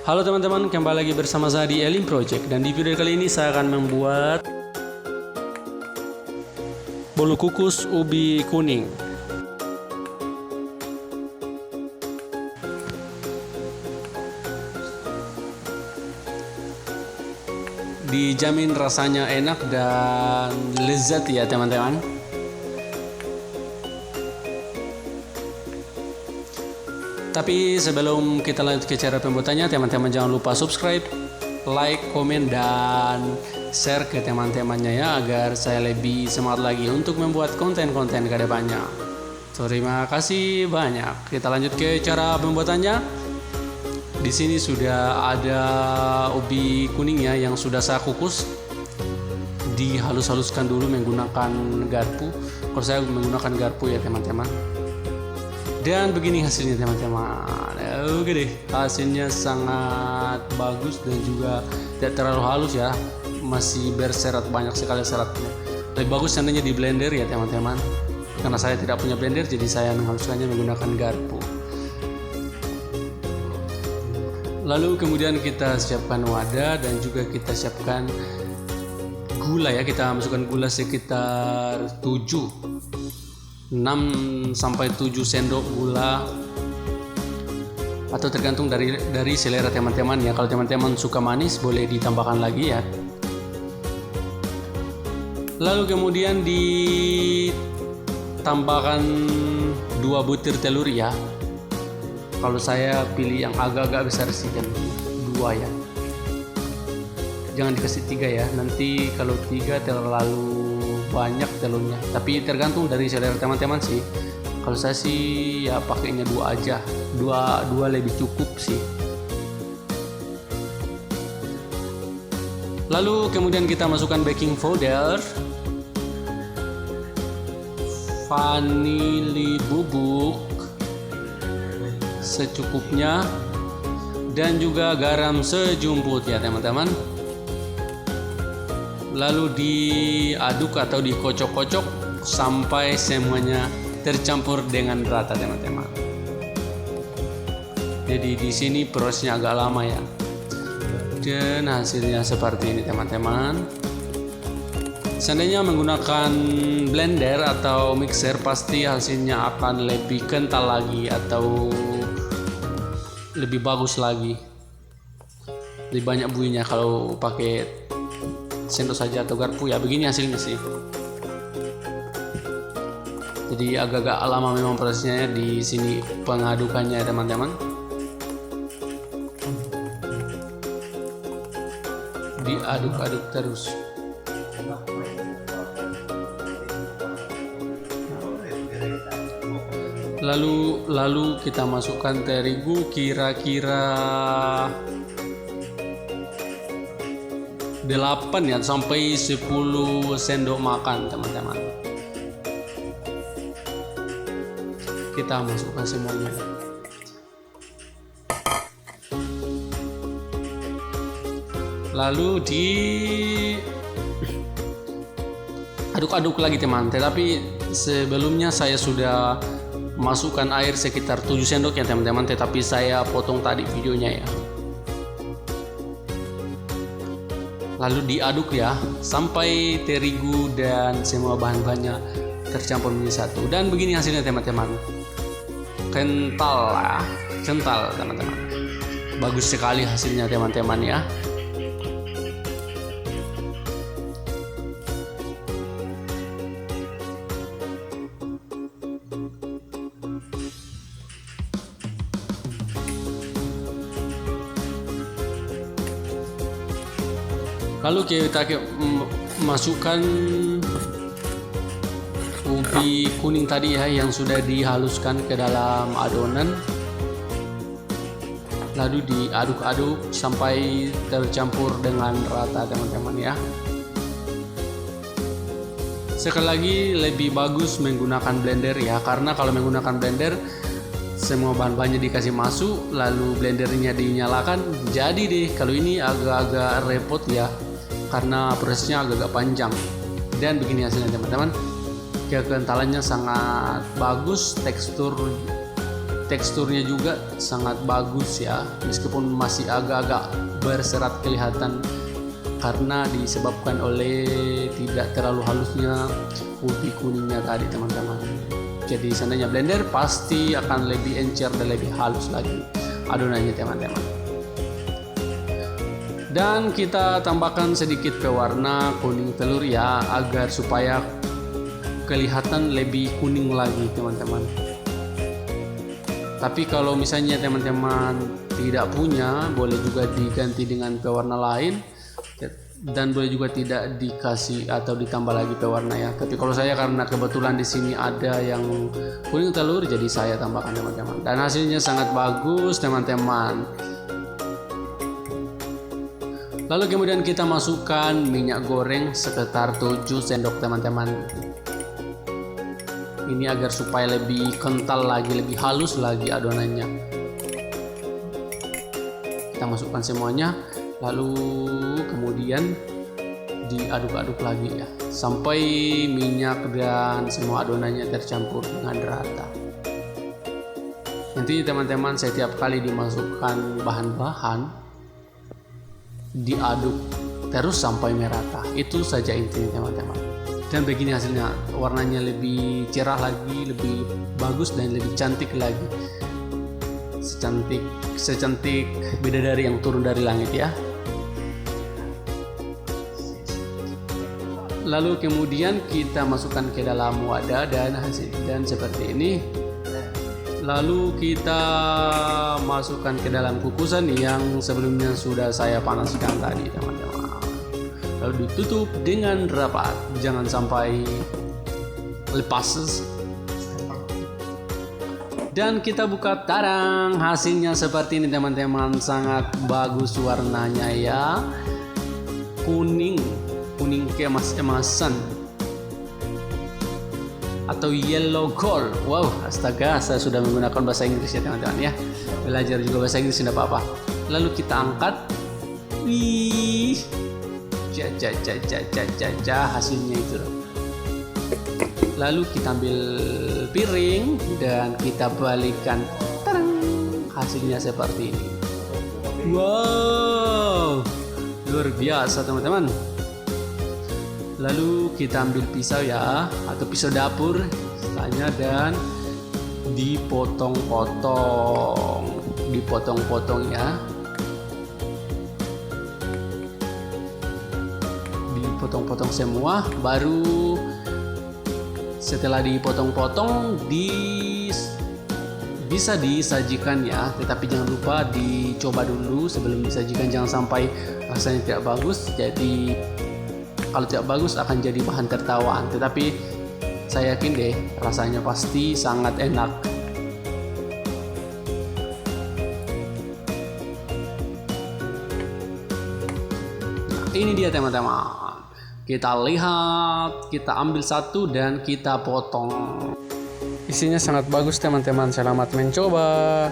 Halo teman-teman, kembali lagi bersama saya di Elim Project, dan di video kali ini saya akan membuat bolu kukus ubi kuning. Dijamin rasanya enak dan lezat ya teman-teman. Tapi sebelum kita lanjut ke cara pembuatannya, teman-teman jangan lupa subscribe, like, komen, dan share ke teman-temannya ya, agar saya lebih semangat lagi untuk membuat konten-konten ke depannya. Terima kasih banyak. Kita lanjut ke cara pembuatannya. Di sini sudah ada ubi kuningnya yang sudah saya kukus. Dihalus-haluskan dulu menggunakan garpu. Kalau saya menggunakan garpu ya teman-teman. Dan begini hasilnya teman-teman. Oke deh, hasilnya sangat bagus dan juga tidak terlalu halus ya, masih berserat, banyak sekali seratnya. Lebih bagus seandainya di blender ya teman-teman, karena saya tidak punya blender jadi saya menghaluskannya menggunakan garpu. Lalu kemudian kita siapkan wadah dan juga kita siapkan gula ya. Kita masukkan gula sekitar 6 sampai 7 sendok gula, atau tergantung dari selera teman-teman ya. Kalau teman-teman suka manis boleh ditambahkan lagi ya. Lalu kemudian ditambahkan 2 butir telur ya. Kalau saya pilih yang agak-agak besar sih, dan 2 ya. Jangan dikasih 3 ya, nanti kalau 3 terlalu banyak telurnya, tapi tergantung dari selera teman-teman sih. Kalau saya sih ya pakainya 2 aja, 2 lebih cukup sih. Lalu kemudian kita masukkan baking powder, vanili bubuk secukupnya, dan juga garam sejumput ya teman-teman. Lalu diaduk atau dikocok-kocok sampai semuanya tercampur dengan rata teman-teman. Jadi di sini prosesnya agak lama ya. Dan hasilnya seperti ini teman-teman. Seandainya menggunakan blender atau mixer, pasti hasilnya akan lebih kental lagi atau lebih bagus lagi. Lebih banyak buihnya kalau pakai sendok saja atau garpu ya. Begini hasilnya sih. Jadi agak-agak lama memang prosesnya di sini pengadukannya teman-teman. Diaduk-aduk terus. Lalu kita masukkan terigu kira-kira 8 ya sampai 10 sendok makan teman-teman. Kita masukkan semuanya. Lalu aduk-aduk lagi teman. Tetapi sebelumnya saya sudah masukkan air sekitar 7 sendok ya teman-teman, tetapi saya potong tadi videonya ya. Lalu diaduk ya sampai terigu dan semua bahan-bahannya tercampur menjadi satu. Dan begini hasilnya teman-teman. Kental teman-teman. Bagus sekali hasilnya teman-teman ya. Lalu kita masukkan ubi kuning tadi ya, yang sudah dihaluskan ke dalam adonan. Lalu diaduk-aduk sampai tercampur dengan rata teman-teman ya. Sekali lagi lebih bagus menggunakan blender ya, karena kalau menggunakan blender semua bahan-bahannya dikasih masuk lalu blendernya dinyalakan. Jadi deh kalau ini agak-agak repot ya, karena prosesnya agak-agak panjang. Dan begini hasilnya teman-teman. Kekentalannya sangat bagus, teksturnya juga sangat bagus ya, meskipun masih agak-agak berserat kelihatan karena disebabkan oleh tidak terlalu halusnya ubi kuningnya tadi teman-teman. Jadi seandainya blender pasti akan lebih encer dan lebih halus lagi adonannya teman-teman. Dan kita tambahkan sedikit pewarna kuning telur ya, agar supaya kelihatan lebih kuning lagi teman-teman. Tapi kalau misalnya teman-teman tidak punya, boleh juga diganti dengan pewarna lain, dan boleh juga tidak dikasih atau ditambah lagi pewarna ya. Tapi kalau saya karena kebetulan di sini ada yang kuning telur, jadi saya tambahkan teman-teman. Dan hasilnya sangat bagus teman-teman. Lalu kemudian kita masukkan minyak goreng sekitar 7 sendok teman-teman. Ini agar supaya lebih kental lagi, lebih halus lagi adonannya. Kita masukkan semuanya, lalu kemudian diaduk-aduk lagi ya, sampai minyak dan semua adonannya tercampur dengan rata. Nanti teman-teman setiap kali dimasukkan bahan-bahan, diaduk terus sampai merata. Itu saja intinya teman-teman. Dan begini hasilnya, warnanya lebih cerah lagi, lebih bagus dan lebih cantik lagi. Secantik bidadari yang turun dari langit ya. Lalu kemudian kita masukkan ke dalam wadah dan seperti ini. Lalu kita masukkan ke dalam kukusan yang sebelumnya sudah saya panaskan tadi teman-teman. Lalu ditutup dengan rapat, jangan sampai lepas. Dan kita buka, tarang, hasilnya seperti ini teman-teman. Sangat bagus warnanya ya, kuning keemas-emasan atau yellow gold. Wow, astaga, saya sudah menggunakan bahasa Inggris ya teman-teman ya. Belajar juga bahasa Inggris tidak apa-apa. Lalu kita angkat. Wih, hasilnya itu. Lalu kita ambil piring dan kita balikkan. Tarang, hasilnya seperti ini. Wow, luar biasa teman-teman. Lalu kita ambil pisau ya, atau pisau dapur istilahnya, dan dipotong-potong ya. Dipotong-potong semua, baru setelah dipotong-potong bisa disajikan ya. Tetapi jangan lupa dicoba dulu sebelum disajikan, jangan sampai rasanya tidak bagus. Jadi kalau tidak bagus akan jadi bahan tertawaan, tetapi saya yakin deh rasanya pasti sangat enak. Nah, ini dia teman-teman. Kita lihat, kita ambil satu dan kita potong. Isinya sangat bagus teman-teman. Selamat mencoba.